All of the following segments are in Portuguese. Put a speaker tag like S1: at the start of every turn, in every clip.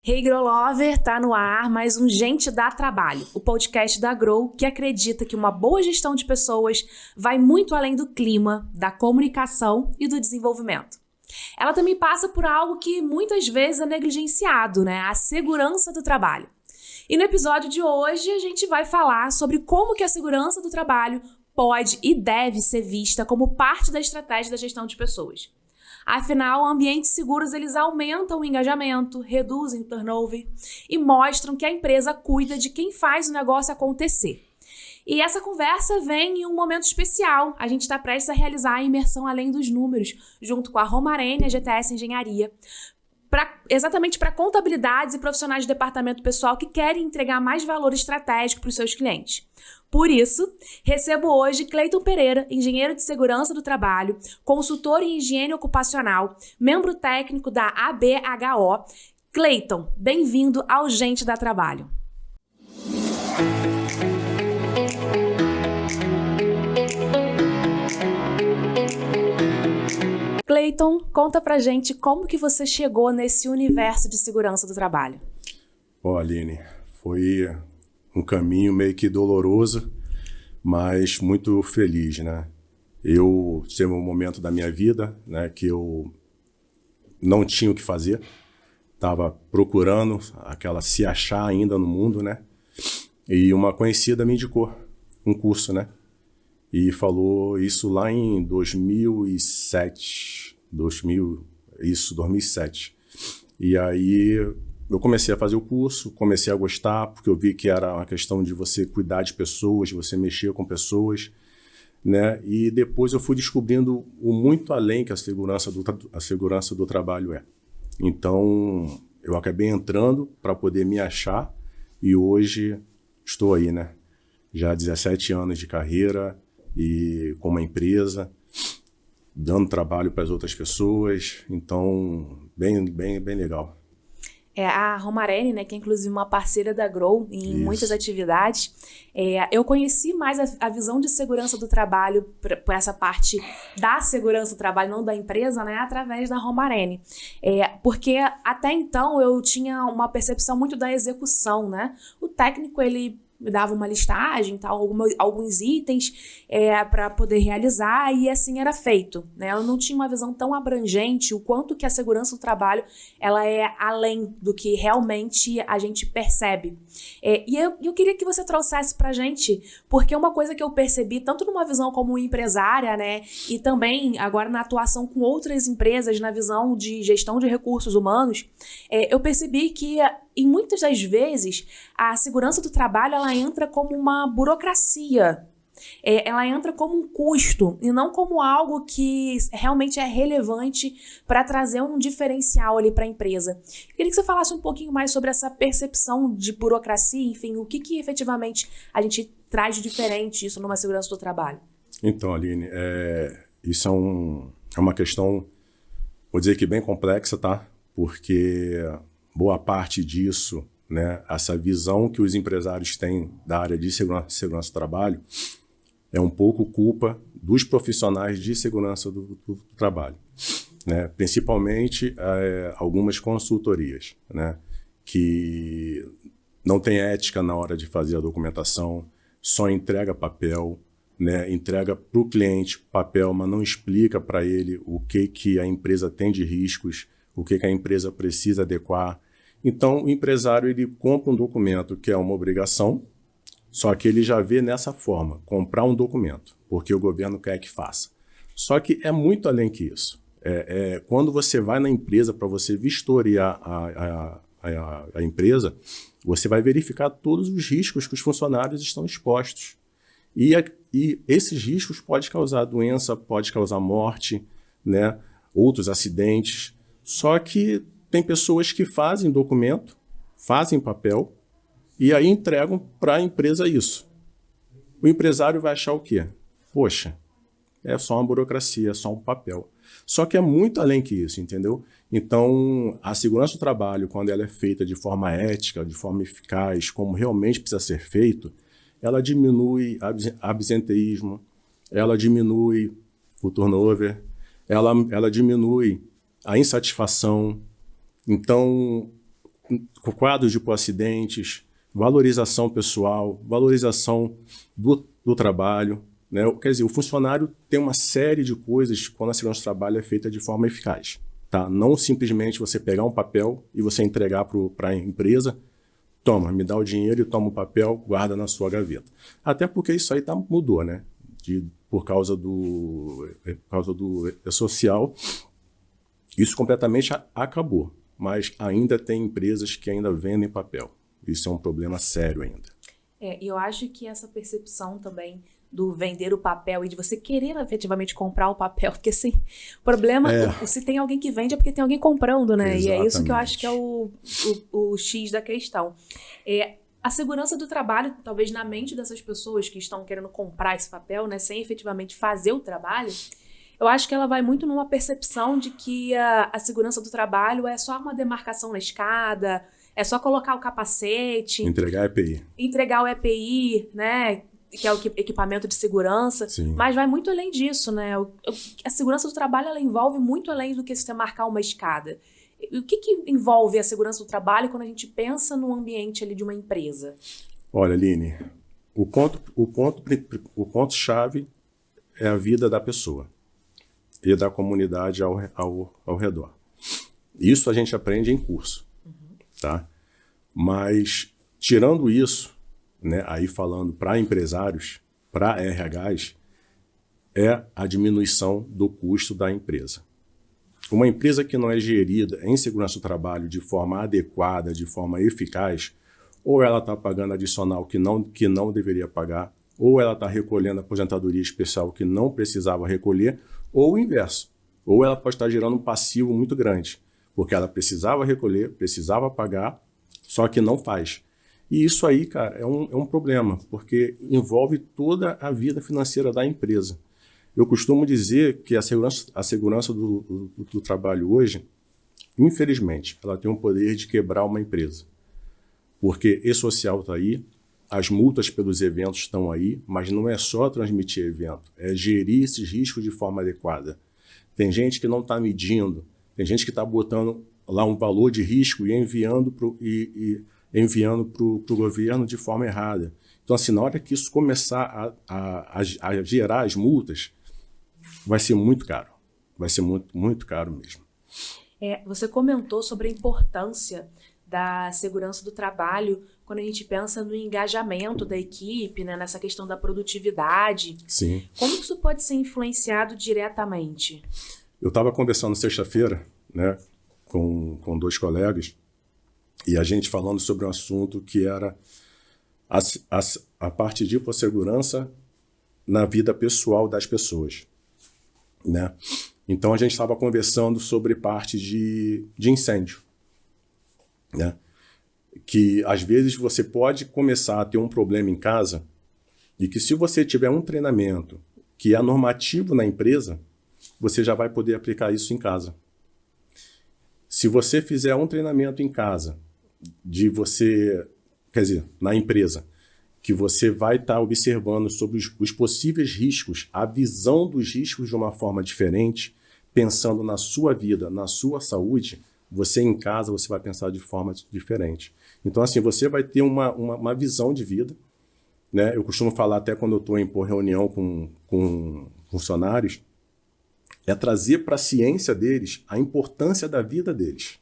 S1: Hey Grow Lover, tá no ar mais um Gente Dá Trabalho, o podcast da Grow que acredita que uma boa gestão de pessoas vai muito além do clima, da comunicação e do desenvolvimento. Ela também passa por algo que muitas vezes é negligenciado, né? A segurança do trabalho. E no episódio de hoje a gente vai falar sobre como que a segurança do trabalho pode e deve ser vista como parte da estratégia da gestão de pessoas. Afinal, ambientes seguros eles aumentam o engajamento, reduzem o turnover e mostram que a empresa cuida de quem faz o negócio acontecer. E essa conversa vem em um momento especial. A gente está prestes a realizar a imersão além dos números, junto com a Romarene e a GTS Engenharia, exatamente para contabilidades e profissionais de departamento pessoal que querem entregar mais valor estratégico para os seus clientes. Por isso, recebo hoje Cleiton Pereira, engenheiro de segurança do trabalho, consultor em higiene ocupacional, membro técnico da ABHO. Cleiton, bem-vindo ao Gente Dá Trabalho. Cleiton, conta pra gente como que você chegou nesse universo de segurança do trabalho.
S2: Aline, foi um caminho meio que doloroso, mas muito feliz, né? Eu tive um momento da minha vida, né, que eu não tinha o que fazer, estava procurando se achar ainda no mundo, né? E uma conhecida me indicou um curso, né? E falou isso lá em 2007. E aí eu comecei a fazer o curso, comecei a gostar, porque eu vi que era uma questão de você cuidar de pessoas, de você mexer com pessoas, né? E depois eu fui descobrindo o muito além que a segurança do trabalho é. Então, eu acabei entrando para poder me achar e hoje estou aí, né? Já há 17 anos de carreira e com uma empresa, dando trabalho para as outras pessoas. Então, bem legal.
S1: A Romarene, né, que é inclusive uma parceira da Grow em muitas atividades, eu conheci mais a visão de segurança do trabalho, por essa parte da segurança do trabalho, não da empresa, né, através da Romarene. Porque até então eu tinha uma percepção muito da execução, né? O técnico, ele me dava uma listagem, tal, alguns itens para poder realizar e assim era feito, né? Eu não tinha uma visão tão abrangente o quanto que a segurança do trabalho ela é além do que realmente a gente percebe. E eu queria que você trouxesse pra gente, porque uma coisa que eu percebi, tanto numa visão como empresária, né, e também agora na atuação com outras empresas, na visão de gestão de recursos humanos, eu percebi que e muitas das vezes a segurança do trabalho ela entra como uma burocracia, ela entra como um custo e não como algo que realmente é relevante para trazer um diferencial ali para a empresa. Eu queria que você falasse um pouquinho mais sobre essa percepção de burocracia, enfim, o que efetivamente a gente traz de diferente isso numa segurança do trabalho.
S2: Então, Aline, isso é uma questão, vou dizer que bem complexa, tá? Porque boa parte disso, né, essa visão que os empresários têm da área de segurança do trabalho é um pouco culpa dos profissionais de segurança do trabalho, né? Principalmente algumas consultorias, né, que não tem ética na hora de fazer a documentação, só entrega papel, né, entrega para o cliente papel, mas não explica para ele o que a empresa tem de riscos, o que a empresa precisa adequar. Então, o empresário ele compra um documento que é uma obrigação, só que ele já vê nessa forma, comprar um documento, porque o governo quer que faça. Só que é muito além que isso. Quando você vai na empresa para você vistoriar a empresa, você vai verificar todos os riscos que os funcionários estão expostos. E esses riscos podem causar doença, pode causar morte, né? Outros acidentes. Só que tem pessoas que fazem documento, fazem papel e aí entregam para a empresa isso. O empresário vai achar o quê? Poxa, é só uma burocracia, é só um papel. Só que é muito além que isso, entendeu? Então, a segurança do trabalho, quando ela é feita de forma ética, de forma eficaz, como realmente precisa ser feito, ela diminui absenteísmo, ela diminui o turnover, ela diminui a insatisfação. Então, quadros de acidentes, valorização pessoal, valorização do trabalho, né? Quer dizer, o funcionário tem uma série de coisas quando a segurança do trabalho é feita de forma eficaz. Tá? Não simplesmente você pegar um papel e você entregar para a empresa, toma, me dá o dinheiro e toma o papel, guarda na sua gaveta. Até porque isso aí mudou, né? Por causa do social, isso completamente acabou. Mas ainda tem empresas que ainda vendem papel. Isso é um problema sério ainda.
S1: E eu acho que essa percepção também do vender o papel e de você querer efetivamente comprar o papel, porque assim, o problema, se tem alguém que vende é porque tem alguém comprando, né? Exatamente. E é isso que eu acho que é o X da questão. A segurança do trabalho, talvez na mente dessas pessoas que estão querendo comprar esse papel, né, sem efetivamente fazer o trabalho, eu acho que ela vai muito numa percepção de que a segurança do trabalho é só uma demarcação na escada, é só colocar o capacete.
S2: Entregar
S1: o EPI, né? Que é o equipamento de segurança.
S2: Sim.
S1: Mas vai muito além disso, né? A segurança do trabalho, ela envolve muito além do que você marcar uma escada. O que envolve a segurança do trabalho quando a gente pensa no ambiente ali de uma empresa?
S2: Olha, Aline, o ponto-chave é a vida da pessoa e da comunidade ao redor. Isso a gente aprende em curso, tá? Mas, tirando isso, né, aí falando para empresários, para RHs, é a diminuição do custo da empresa. Uma empresa que não é gerida em segurança do trabalho de forma adequada, de forma eficaz, ou ela está pagando adicional que não deveria pagar, ou ela está recolhendo aposentadoria especial que não precisava recolher, ou o inverso. Ou ela pode estar gerando um passivo muito grande, porque ela precisava recolher, precisava pagar, só que não faz. E isso aí, cara, é um problema, porque envolve toda a vida financeira da empresa. Eu costumo dizer que a segurança do trabalho hoje, infelizmente, ela tem o poder de quebrar uma empresa. Porque e-social está aí, as multas pelos eventos estão aí, mas não é só transmitir evento, é gerir esses riscos de forma adequada. Tem gente que não está medindo, tem gente que está botando lá um valor de risco e enviando para o governo de forma errada. Então, assim, na hora que isso começar a gerar as multas, vai ser muito caro. Vai ser muito, muito caro mesmo.
S1: Você comentou sobre a importância da segurança do trabalho quando a gente pensa no engajamento da equipe, né, nessa questão da produtividade.
S2: Sim.
S1: Como isso pode ser influenciado diretamente?
S2: Eu estava conversando sexta-feira, né, com dois colegas, e a gente falando sobre um assunto que era a parte de hipossegurança na vida pessoal das pessoas, né? Então a gente estava conversando sobre parte de incêndio, né? Que às vezes você pode começar a ter um problema em casa e que se você tiver um treinamento que é normativo na empresa, você já vai poder aplicar isso em casa. Se você fizer um treinamento em casa na empresa, que você vai estar observando sobre os possíveis riscos, a visão dos riscos de uma forma diferente, pensando na sua vida, na sua saúde, você em casa você vai pensar de forma diferente. Então, assim, você vai ter uma visão de vida, né? Eu costumo falar até quando eu estou em reunião com funcionários, é trazer para a ciência deles a importância da vida deles.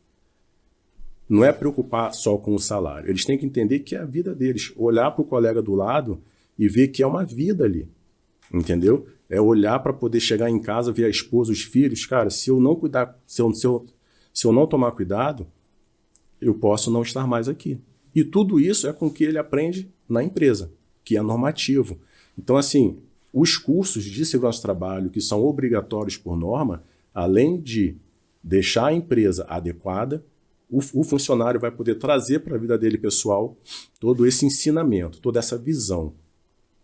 S2: Não é preocupar só com o salário. Eles têm que entender que é a vida deles. Olhar para o colega do lado e ver que é uma vida ali. Entendeu? É olhar para poder chegar em casa, ver a esposa, os filhos. Cara, se eu não cuidar, se eu não tomar cuidado, eu posso não estar mais aqui. E tudo isso é com o que ele aprende na empresa, que é normativo. Então, assim, os cursos de segurança do trabalho, que são obrigatórios por norma, além de deixar a empresa adequada, o funcionário vai poder trazer para a vida dele pessoal todo esse ensinamento, toda essa visão.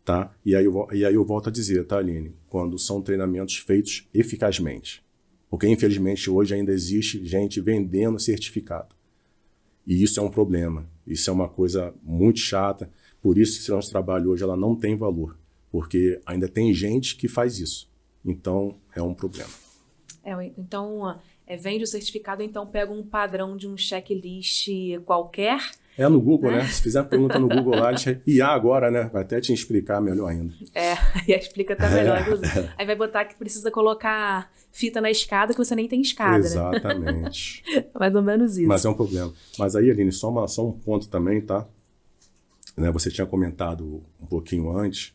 S2: Tá? E aí eu volto a dizer, tá, Aline? Quando são treinamentos feitos eficazmente. Porque, infelizmente, hoje ainda existe gente vendendo certificado. E isso é um problema. Isso é uma coisa muito chata. Por isso que a segurança do trabalho hoje ela não tem valor. Porque ainda tem gente que faz isso. Então, é um problema.
S1: Então, Vende o certificado, então pega um padrão de um checklist qualquer.
S2: No Google, né? Se fizer uma pergunta no Google lá, IA agora, né? Vai até te explicar melhor ainda.
S1: E explica até melhor, inclusive. Aí vai botar que precisa colocar fita na escada, que você nem tem escada,
S2: Exatamente.
S1: né? Mais ou menos isso.
S2: Mas é um problema. Mas aí, Aline, só um ponto também, tá? Né? Você tinha comentado um pouquinho antes,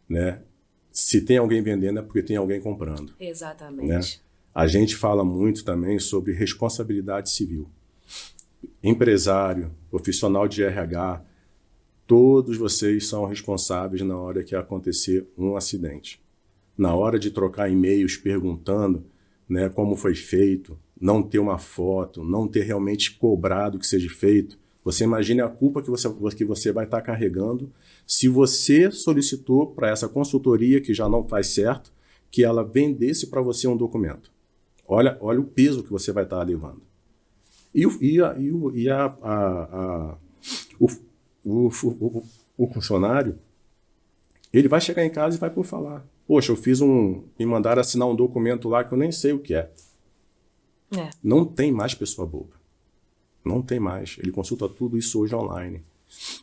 S2: né? Se tem alguém vendendo é porque tem alguém comprando.
S1: Exatamente.
S2: Né? A gente fala muito também sobre responsabilidade civil. Empresário, profissional de RH, todos vocês são responsáveis na hora que acontecer um acidente. Na hora de trocar e-mails perguntando, né, como foi feito, não ter uma foto, não ter realmente cobrado que seja feito, você imagine a culpa que você vai estar carregando se você solicitou para essa consultoria que já não faz certo, que ela vendesse para você um documento. Olha o peso que você vai estar levando. O funcionário, ele vai chegar em casa e vai por falar. Poxa, me mandaram assinar um documento lá que eu nem sei o que é. Não tem mais pessoa boba. Não tem mais. Ele consulta tudo isso hoje online.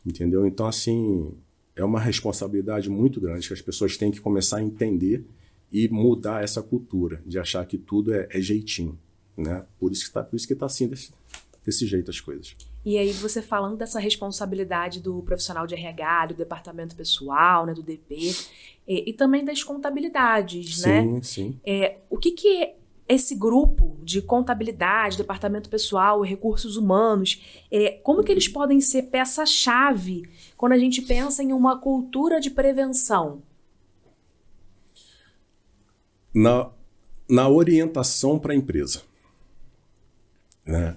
S2: Entendeu? Então, assim, é uma responsabilidade muito grande que as pessoas têm que começar a entender e mudar essa cultura de achar que tudo é jeitinho, né? Por isso que está assim desse jeito as coisas.
S1: E aí você falando dessa responsabilidade do profissional de RH, do departamento pessoal, né, do DP, e também das contabilidades, né?
S2: Sim.
S1: O que esse grupo de contabilidade, departamento pessoal e recursos humanos, como que eles podem ser peça-chave quando a gente pensa em uma cultura de prevenção?
S2: Na orientação para a empresa. Né?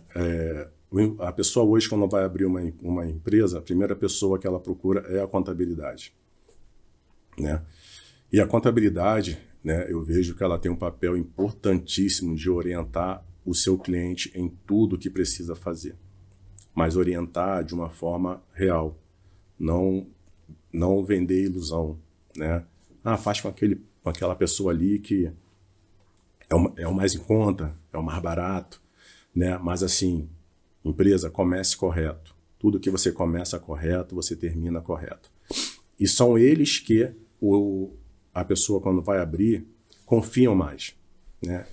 S2: A pessoa hoje, quando vai abrir uma empresa, a primeira pessoa que ela procura é a contabilidade. Né? E a contabilidade, né, eu vejo que ela tem um papel importantíssimo de orientar o seu cliente em tudo que precisa fazer. Mas orientar de uma forma real. Não vender ilusão. Né? Faz com aquela pessoa ali que é o mais em conta, é o mais barato. Né? Mas assim, empresa, comece correto. Tudo que você começa correto, você termina correto. E são eles que a pessoa, quando vai abrir, confiam mais. Né?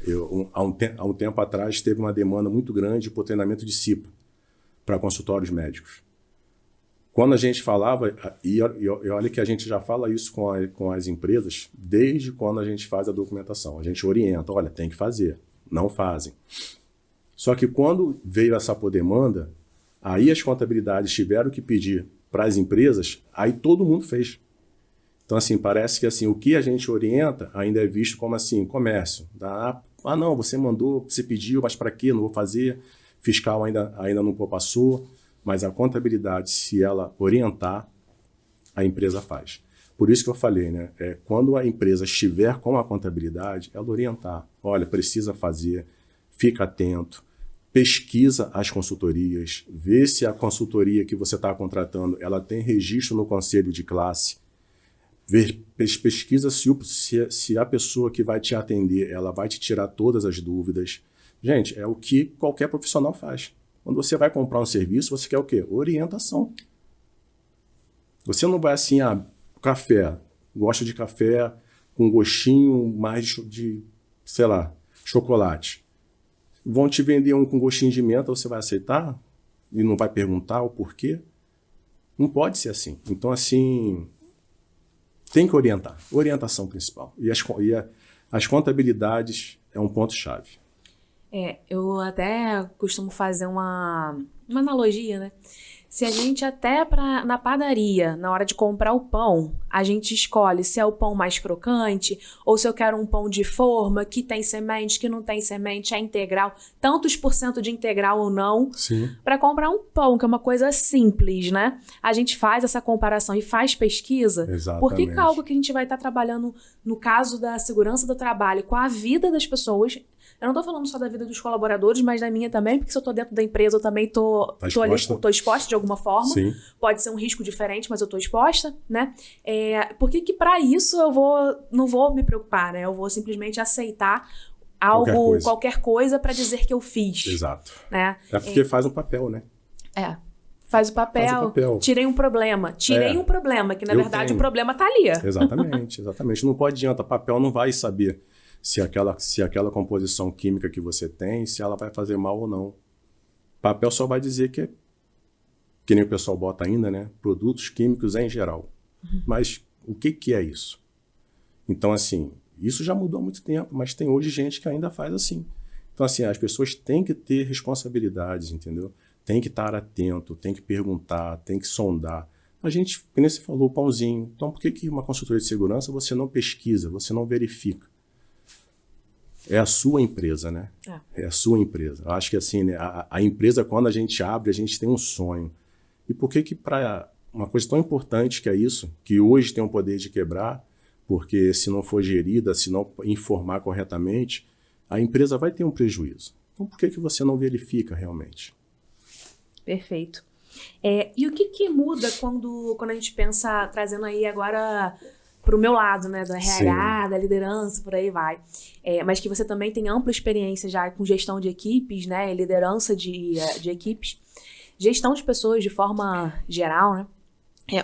S2: Há um tempo atrás, teve uma demanda muito grande por treinamento de CIPA para consultórios médicos. Quando a gente falava, e olha que a gente já fala isso com as empresas, desde quando a gente faz a documentação. A gente orienta, olha, tem que fazer, não fazem. Só que quando veio essa demanda, aí as contabilidades tiveram que pedir para as empresas, aí todo mundo fez. Então, assim, parece que assim, o que a gente orienta ainda é visto como assim, comércio. Não, você mandou, você pediu, mas para quê? Não vou fazer. Fiscal ainda não passou. Mas a contabilidade, se ela orientar, a empresa faz. Por isso que eu falei, né? Quando a empresa estiver com a contabilidade, ela orientar. Olha, precisa fazer, fica atento, pesquisa as consultorias, vê se a consultoria que você está contratando ela tem registro no conselho de classe, pesquisa se a pessoa que vai te atender ela vai te tirar todas as dúvidas. Gente, é o que qualquer profissional faz. Quando você vai comprar um serviço, você quer o quê? Orientação. Você não vai assim, café, gosta de café com gostinho mais de, sei lá, chocolate. Vão te vender um com gostinho de menta, você vai aceitar? E não vai perguntar o porquê? Não pode ser assim. Então, assim, tem que orientar. Orientação principal. E as contabilidades é um ponto-chave.
S1: Eu até costumo fazer uma analogia, né? Se a gente até na padaria, na hora de comprar o pão, a gente escolhe se é o pão mais crocante ou se eu quero um pão de forma, que tem semente, que não tem semente, é integral, tantos % de integral ou não, para comprar um pão, que é uma coisa simples, né? A gente faz essa comparação e faz pesquisa.
S2: Exatamente.
S1: Por que algo que a gente vai estar trabalhando, no caso da segurança do trabalho, com a vida das pessoas? Eu não tô falando só da vida dos colaboradores, mas da minha também, porque se eu tô dentro da empresa, eu também tô exposta de alguma forma.
S2: Sim.
S1: Pode ser um risco diferente, mas eu tô exposta, né? Por que para isso não vou me preocupar, né? Eu vou simplesmente aceitar algo, qualquer coisa para dizer que eu fiz.
S2: Exato.
S1: Né?
S2: É porque faz um papel, né?
S1: Faz o papel. Tirei um problema. Um problema, que na verdade o problema tá ali.
S2: Exatamente. Não pode adianta. Papel não vai saber se aquela composição química que você tem, se ela vai fazer mal ou não. Papel só vai dizer que nem o pessoal bota ainda, né? Produtos químicos em geral. Mas o que é isso? Então, assim, isso já mudou há muito tempo, mas tem hoje gente que ainda faz assim. Então, assim, as pessoas têm que ter responsabilidades, entendeu? Tem que estar atento, tem que perguntar, tem que sondar. A gente, como você falou, o pãozinho. Então, por que uma consultoria de segurança você não pesquisa, você não verifica? É a sua empresa, né? É a sua empresa. Eu acho que assim, né, a empresa, quando a gente abre, a gente tem um sonho. E por que para uma coisa tão importante que é isso, que hoje tem o poder de quebrar, porque se não for gerida, se não informar corretamente, a empresa vai ter um prejuízo. Então, por que você não verifica realmente?
S1: Perfeito. E o que muda quando a gente pensa, trazendo aí agora para o meu lado, né, do RH, Sim. da liderança, por aí vai. Mas que você também tem ampla experiência já com gestão de equipes, né, liderança de equipes, gestão de pessoas de forma geral, né?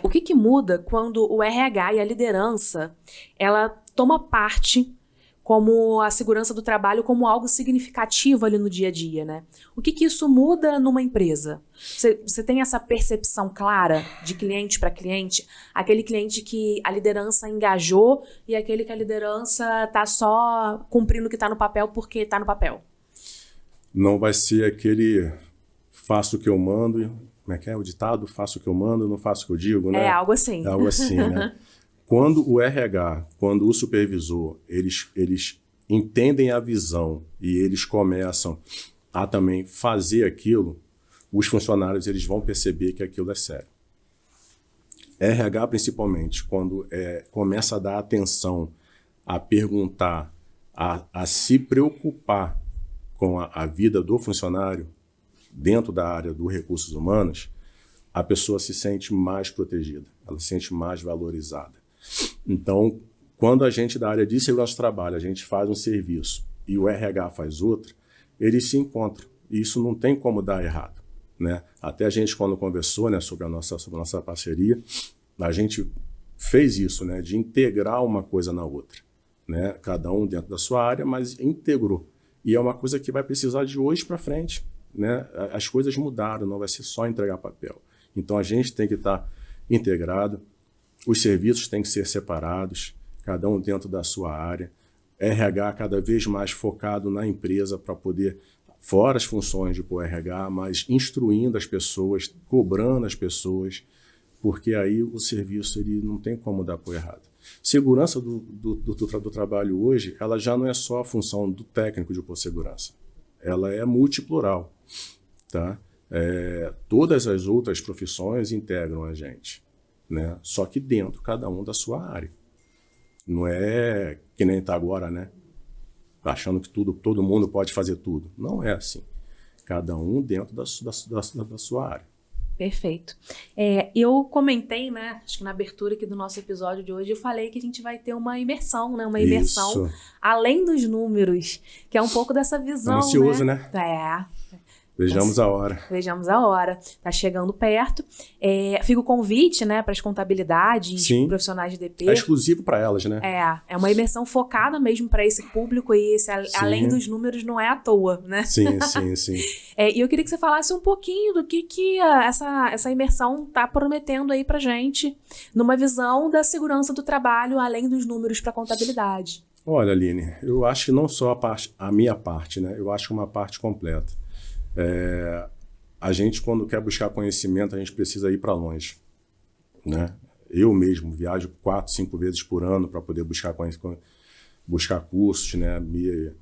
S1: O que muda quando o RH e a liderança, ela toma parte como a segurança do trabalho como algo significativo ali no dia a dia, né? O que isso muda numa empresa? Você tem essa percepção clara de cliente para cliente? Aquele cliente que a liderança engajou e aquele que a liderança tá só cumprindo o que tá no papel porque tá no papel?
S2: Não vai ser aquele faço o que eu mando, como é que é o ditado? Faço o que eu mando, não faço o que eu digo, né?
S1: É algo assim.
S2: É algo assim, né? Quando o RH, quando o supervisor, eles entendem a visão e eles começam a também fazer aquilo, os funcionários eles vão perceber que aquilo é sério. RH, principalmente, quando começa a dar atenção, a perguntar, a se preocupar com a vida do funcionário dentro da área dos recursos humanos, a pessoa se sente mais protegida, ela se sente mais valorizada. Então, quando a gente da área de segurança do trabalho, a gente faz um serviço e o RH faz outro, eles se encontram. E isso não tem como dar errado, né? Até a gente, quando conversou, né, sobre a nossa parceria, a gente fez isso, né, de integrar uma coisa na outra, né? Cada um dentro da sua área, mas integrou. E é uma coisa que vai precisar de hoje para frente, né? As coisas mudaram, não vai ser só entregar papel. Então, a gente tem que estar integrado. Os serviços têm que ser separados, cada um dentro da sua área. RH cada vez mais focado na empresa para poder, fora as funções de RH, mas instruindo as pessoas, cobrando as pessoas, porque aí o serviço ele não tem como dar por errado. Segurança do trabalho hoje, ela já não é só a função do técnico de segurança, ela é multiplural, tá? Todas as outras profissões integram a gente, né? Só que dentro, cada um da sua área. Não é que nem está agora, né? Achando que todo mundo pode fazer tudo. Não é assim. Cada um dentro da sua área.
S1: Perfeito. Eu comentei, né? Acho que na abertura aqui do nosso episódio de hoje, eu falei que a gente vai ter uma imersão, né? Uma imersão além dos números, que é um pouco dessa visão,
S2: ansioso, né? Vejamos a hora.
S1: Vejamos a hora. Tá chegando perto. Fica o convite, né, para as contabilidades, profissionais de DP.
S2: É exclusivo para elas, né?
S1: É uma imersão focada mesmo para esse público e além dos números não é à toa, né?
S2: Sim.
S1: E eu queria que você falasse um pouquinho do que essa imersão tá prometendo aí pra gente numa visão da segurança do trabalho além dos números para contabilidade.
S2: Olha, Aline, eu acho que não só a minha parte, né? Eu acho que uma parte completa. A gente, quando quer buscar conhecimento, a gente precisa ir para longe, né? Eu mesmo viajo 4, 5 vezes por ano para poder buscar cursos, né? Me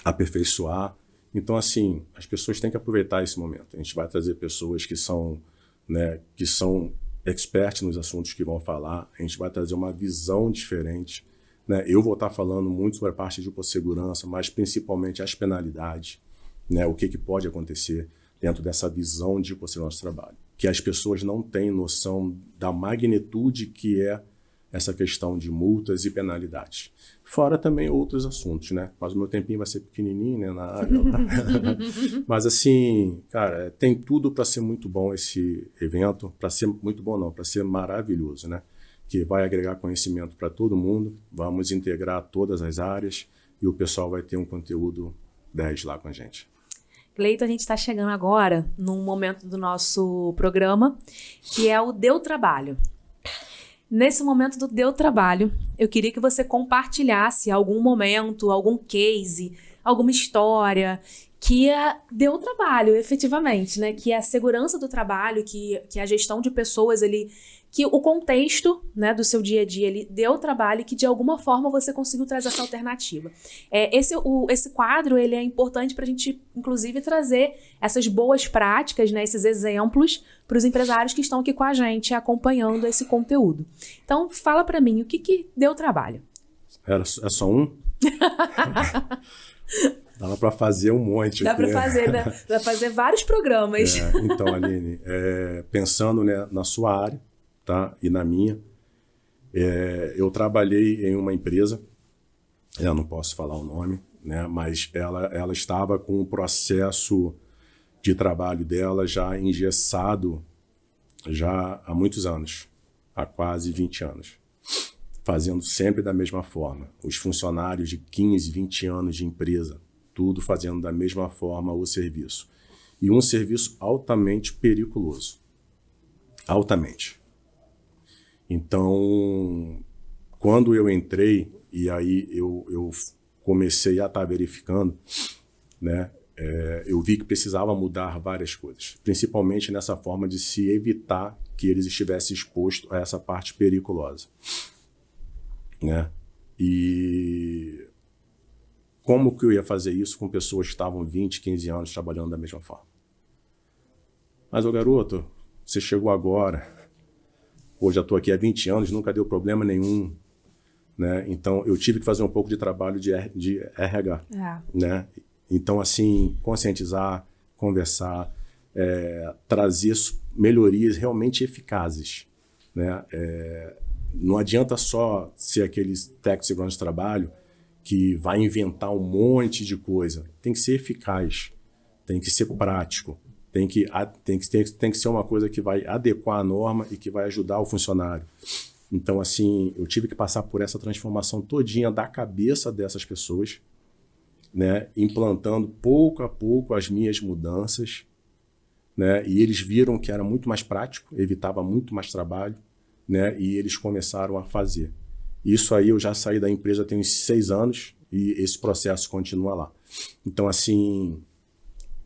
S2: aperfeiçoar. Então, assim, as pessoas têm que aproveitar esse momento. A gente vai trazer pessoas que são experts nos assuntos que vão falar. A gente vai trazer uma visão diferente, né? Eu vou estar falando muito sobre a parte de segurança, mas principalmente as penalidades. Né, o que pode acontecer dentro dessa visão de segurança do trabalho. Que as pessoas não têm noção da magnitude que é essa questão de multas e penalidades. Fora também outros assuntos, né? Mas o meu tempinho vai ser pequenininho, né, na área. Mas assim, cara, tem tudo para ser muito bom esse evento, para ser muito bom não, para ser maravilhoso, né? Que vai agregar conhecimento para todo mundo, vamos integrar todas as áreas e o pessoal vai ter um conteúdo 10 lá com a gente.
S1: Cleiton, a gente está chegando agora num momento do nosso programa, que é o Deu Trabalho. Nesse momento do Deu Trabalho, eu queria que você compartilhasse algum momento, algum case, alguma história que deu trabalho, efetivamente, né? Que a segurança do trabalho, que a gestão de pessoas ali, que o contexto, né, do seu dia a dia ali deu trabalho e que de alguma forma você conseguiu trazer essa alternativa. Esse quadro, ele é importante para a gente, inclusive, trazer essas boas práticas, né, esses exemplos para os empresários que estão aqui com a gente acompanhando esse conteúdo. Então, fala para mim, o que deu trabalho?
S2: É só um? Dá para fazer um monte.
S1: Dá para fazer, né? Dá para fazer vários programas.
S2: Então, Aline, pensando, né, na sua área, tá? E na minha, eu trabalhei em uma empresa, eu não posso falar o nome, né? Mas ela estava com o processo de trabalho dela já engessado já há muitos anos, há quase 20 anos, fazendo sempre da mesma forma. Os funcionários de 15, 20 anos de empresa, tudo fazendo da mesma forma o serviço. E um serviço altamente periculoso. Altamente. Então, quando eu entrei, e aí eu comecei a estar verificando, né, eu vi que precisava mudar várias coisas, principalmente nessa forma de se evitar que eles estivessem expostos a essa parte periculosa, né? E como que eu ia fazer isso com pessoas que estavam 20, 15 anos trabalhando da mesma forma? Mas, ô garoto, você chegou agora, hoje já estou aqui há 20 anos, nunca deu problema nenhum, né? Então, eu tive que fazer um pouco de trabalho de RH, né? Então, assim, conscientizar, conversar, trazer melhorias realmente eficazes, né? Não adianta só ser aqueles técnicos de segurança de trabalho que vai inventar um monte de coisa. Tem que ser eficaz, tem que ser prático, tem que ser uma coisa que vai adequar a norma e que vai ajudar o funcionário. Então, assim, eu tive que passar por essa transformação todinha da cabeça dessas pessoas, né, implantando pouco a pouco as minhas mudanças, né, e eles viram que era muito mais prático, evitava muito mais trabalho, né, e eles começaram a fazer. Isso aí eu já saí da empresa tem uns 6 anos e esse processo continua lá. Então, assim,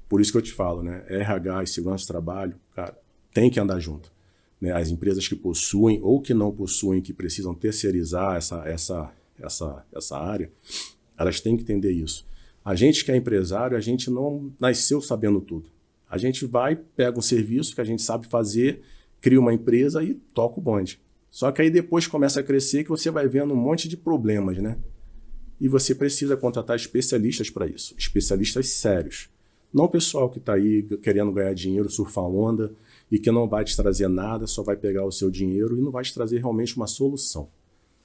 S2: por isso que eu te falo, né, RH e segurança de trabalho, cara, tem que andar junto. Né, as empresas que possuem ou que não possuem, que precisam terceirizar essa área, elas têm que entender isso. A gente que é empresário, a gente não nasceu sabendo tudo. A gente vai, pega um serviço que a gente sabe fazer, cria uma empresa e toca o bonde. Só que aí depois começa a crescer que você vai vendo um monte de problemas, né? E você precisa contratar especialistas para isso. Especialistas sérios. Não o pessoal que está aí querendo ganhar dinheiro, surfar onda e que não vai te trazer nada, só vai pegar o seu dinheiro e não vai te trazer realmente uma solução.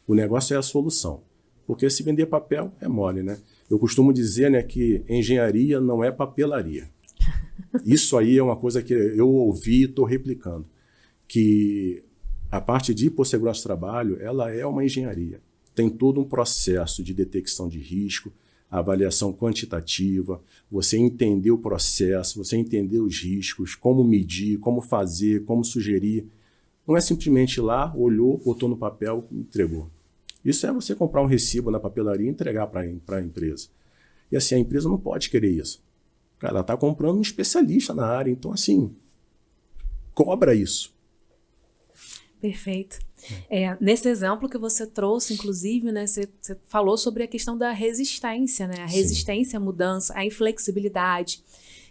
S2: O negócio é a solução. Porque se vender papel é mole, né? Eu costumo dizer, né, que engenharia não é papelaria. Isso aí é uma coisa que eu ouvi e estou replicando. Que a parte de hipossegurança de trabalho, ela é uma engenharia. Tem todo um processo de detecção de risco, avaliação quantitativa, você entender o processo, você entender os riscos, como medir, como fazer, como sugerir. Não é simplesmente ir lá, olhou, botou no papel e entregou. Isso é você comprar um recibo na papelaria e entregar para a empresa. E assim, a empresa não pode querer isso. Cara, ela está comprando um especialista na área, então assim, cobra isso.
S1: Perfeito. Nesse exemplo que você trouxe, inclusive, né, você falou sobre a questão da resistência, né? A resistência à mudança, a inflexibilidade.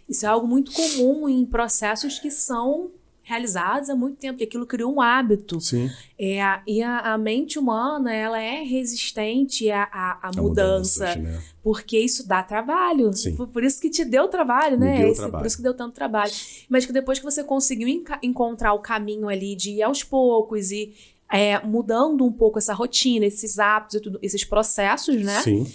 S1: Isso é algo muito comum em processos que são realizados há muito tempo, e aquilo criou um hábito.
S2: Sim.
S1: E a mente humana, ela é resistente à mudança,
S2: né?
S1: Porque isso dá trabalho.
S2: Sim.
S1: Por isso que te deu trabalho,
S2: Me
S1: né?
S2: deu trabalho.
S1: Por isso que deu tanto trabalho. Mas que depois que você conseguiu encontrar o caminho ali de ir aos poucos e mudando um pouco essa rotina, esses hábitos e tudo, esses processos, né?
S2: Sim.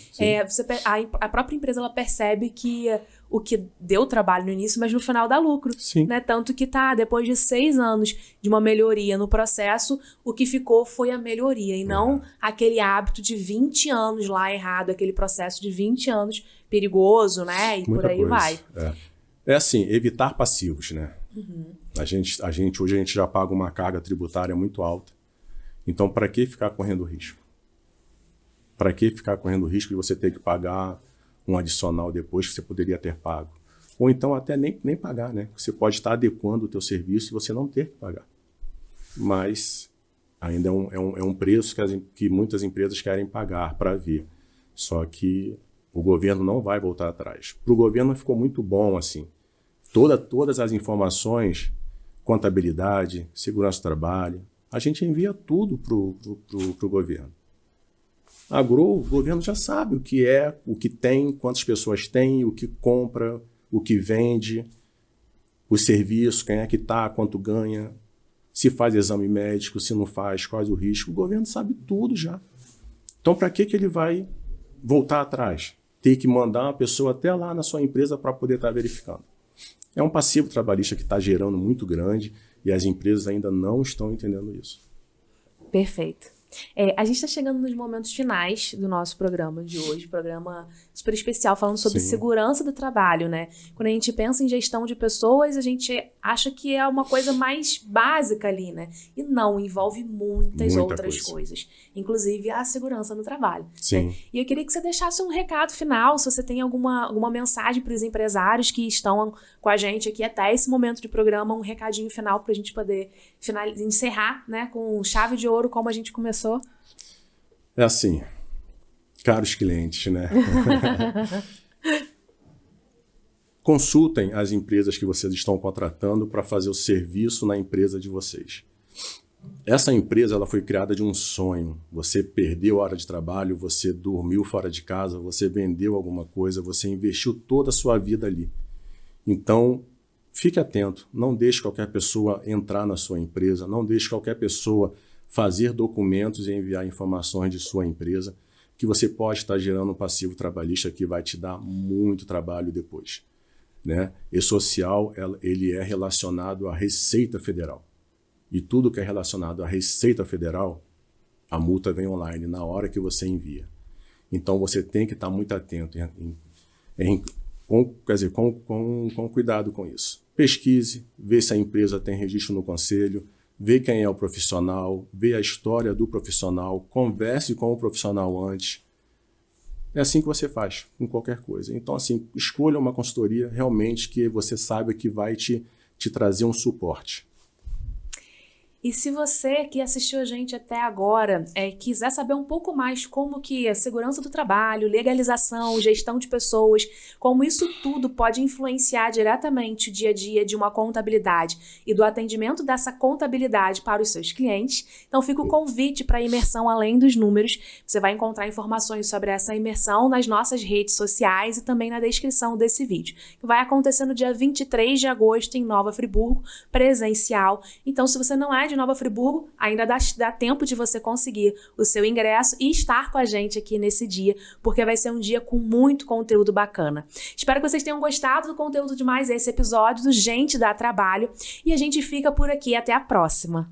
S1: A própria empresa ela percebe que o que deu trabalho no início, mas no final dá lucro.
S2: Sim.
S1: Né? Tanto que depois de 6 anos de uma melhoria no processo, o que ficou foi a melhoria, e não aquele hábito de 20 anos lá errado, aquele processo de 20 anos perigoso, né? E
S2: Muita
S1: por aí
S2: coisa.
S1: vai.
S2: É assim, evitar passivos, né? Hoje a gente já paga uma carga tributária muito alta. Então, para que ficar correndo risco? Para que ficar correndo risco de você ter que pagar um adicional depois que você poderia ter pago? Ou então até nem pagar, né? Você pode estar adequando o teu serviço e você não ter que pagar. Mas ainda é um preço que muitas empresas querem pagar para ver. Só que o governo não vai voltar atrás. Para o governo ficou muito bom assim. Todas as informações, contabilidade, segurança do trabalho, a gente envia tudo para o governo. A Grow, o governo já sabe o que é, o que tem, quantas pessoas tem, o que compra, o que vende, os serviços, quem é que está, quanto ganha, se faz exame médico, se não faz, quais o risco. O governo sabe tudo já. Então, para que ele vai voltar atrás? Ter que mandar uma pessoa até lá na sua empresa para poder estar verificando. É um passivo trabalhista que está gerando muito grande e as empresas ainda não estão entendendo isso.
S1: Perfeito. A gente está chegando nos momentos finais do nosso programa de hoje, programa super especial, falando sobre segurança do trabalho, né? Quando a gente pensa em gestão de pessoas, a gente acha que é uma coisa mais básica ali, né? E não, envolve muitas outras coisas, inclusive a segurança no trabalho.
S2: Sim.
S1: Né? E eu queria que você deixasse um recado final, se você tem alguma mensagem para os empresários que estão com a gente aqui até esse momento de programa, um recadinho final para a gente poder encerrar, né, com chave de ouro, como a gente começou.
S2: É assim, caros clientes, né? Consultem as empresas que vocês estão contratando para fazer o serviço na empresa de vocês. Essa empresa ela foi criada de um sonho. Você perdeu hora de trabalho, você dormiu fora de casa, você vendeu alguma coisa, você investiu toda a sua vida ali. Então, fique atento, não deixe qualquer pessoa entrar na sua empresa, não deixe qualquer pessoa fazer documentos e enviar informações de sua empresa, que você pode estar gerando um passivo trabalhista que vai te dar muito trabalho depois. Né? E-social, ele é relacionado à Receita Federal. E tudo que é relacionado à Receita Federal, a multa vem online na hora que você envia. Então, você tem que estar muito atento, com cuidado com isso. Pesquise, vê se a empresa tem registro no conselho, vê quem é o profissional, vê a história do profissional, converse com o profissional antes. É assim que você faz com qualquer coisa. Então, assim, escolha uma consultoria realmente que você saiba que vai te trazer um suporte.
S1: E se você que assistiu a gente até agora quiser saber um pouco mais como que a segurança do trabalho, legalização, gestão de pessoas, como isso tudo pode influenciar diretamente o dia a dia de uma contabilidade e do atendimento dessa contabilidade para os seus clientes, então fica o convite para a imersão Além dos Números. Você vai encontrar informações sobre essa imersão nas nossas redes sociais e também na descrição desse vídeo, que vai acontecer no dia 23 de agosto em Nova Friburgo, presencial. Então, se você não é de Nova Friburgo, ainda dá tempo de você conseguir o seu ingresso e estar com a gente aqui nesse dia, porque vai ser um dia com muito conteúdo bacana. Espero que vocês tenham gostado do conteúdo de mais esse episódio do Gente Dá Trabalho e a gente fica por aqui. Até a próxima!